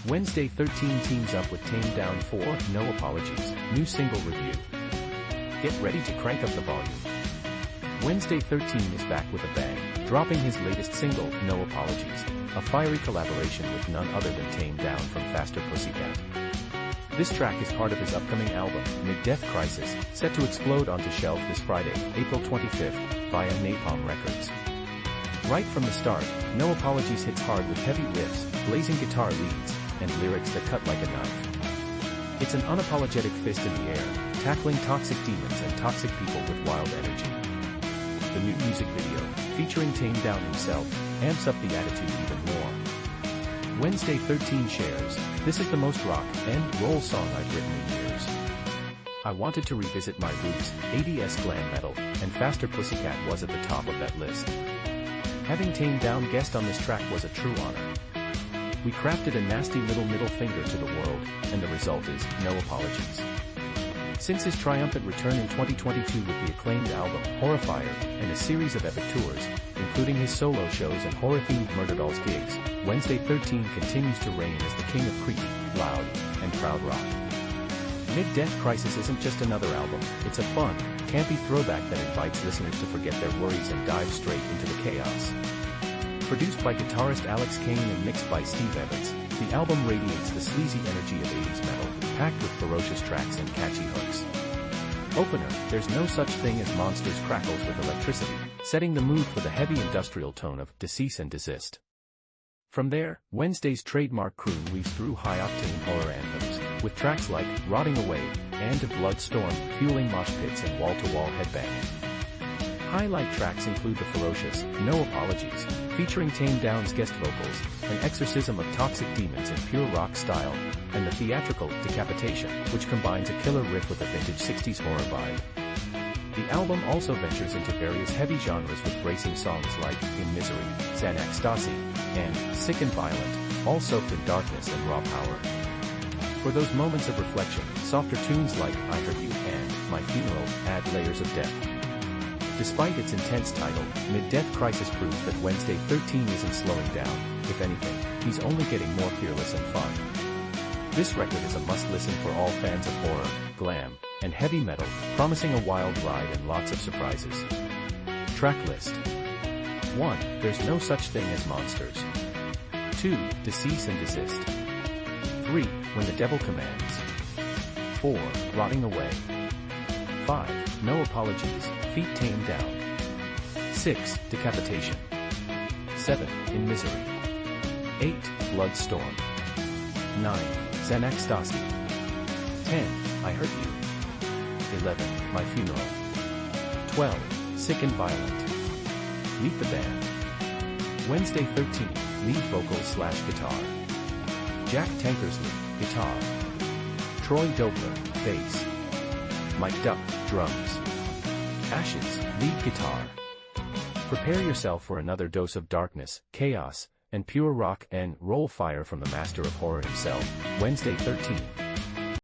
Wednesday 13 teams up with Taime Downe for No Apologies, new single review. Get ready to crank up the volume. Wednesday 13 is back with a bang, dropping his latest single, No Apologies, a fiery collaboration with none other than Taime Downe from FASTER PUSSYCAT. This track is part of his upcoming album, Mid-Death Crisis, set to explode onto shelves this Friday, April 25th, via Napalm Records. Right from the start, No Apologies hits hard with heavy riffs, blazing guitar leads, and lyrics that cut like a knife. It's an unapologetic fist in the air, tackling toxic demons and toxic people with wild energy. The new music video, featuring Taime Downe himself, amps up the attitude even more. Wednesday 13 shares, "This is the most rock and roll song I've written in years. I wanted to revisit my roots, 80s glam metal, and FASTER PUSSYCAT was at the top of that list. Having Taime Downe guest on this track was a true honor. We crafted a nasty little middle finger to the world, and the result is No Apologies." Since his triumphant return in 2022 with the acclaimed album, Horrifier, and a series of epic tours, including his solo shows and horror-themed Murderdolls gigs, Wednesday 13 continues to reign as the king of creepy, loud, and proud rock. Mid-Death Crisis isn't just another album, it's a fun, campy throwback that invites listeners to forget their worries and dive straight into the chaos. Produced by guitarist Alex Kane and mixed by Steve Evans, the album radiates the sleazy energy of 80s metal, packed with ferocious tracks and catchy hooks. Opener, There's No Such Thing as Monsters crackles with electricity, setting the mood for the heavy industrial tone of Cease and Desist. From there, Wednesday's trademark croon weaves through high-octane horror anthems, with tracks like Rotting Away and Bloodstorm fueling mosh pits and wall-to-wall headbanging. Highlight tracks include the ferocious No Apologies, featuring Taime Downe's guest vocals, an exorcism of toxic demons in pure rock style, and the theatrical Decapitation, which combines a killer riff with a vintage 60s horror vibe. The album also ventures into various heavy genres with bracing songs like In Misery, Xanaxtasy, and Sick and Violent, all soaked in darkness and raw power. For those moments of reflection, softer tunes like I Heard You and My Funeral add layers of depth. Despite its intense title, Mid-Death Crisis proves that Wednesday 13 isn't slowing down. If anything, he's only getting more fearless and fun. This record is a must-listen for all fans of horror, glam, and heavy metal, promising a wild ride and lots of surprises. Track list. 1. There's No Such Thing as Monsters. 2. Cease and Desist. 3. When the Devil Commands. 4. Rotting Away. 5. No Apologies, feat. Taime Downe. 6. Decapitation. 7. In Misery. 8. Bloodstorm. 9. Xanaxtasy. 10. I Hurt You. 11. My Funeral. 12. Sick and Violent. Meet the band. Wednesday 13, lead vocals / guitar. Jack Tankersley, guitar. Troy Doebler, bass. Mike Duck, drums. Ashes, lead guitar. Prepare yourself for another dose of darkness, chaos, and pure rock and roll fire from the master of horror himself, Wednesday 13.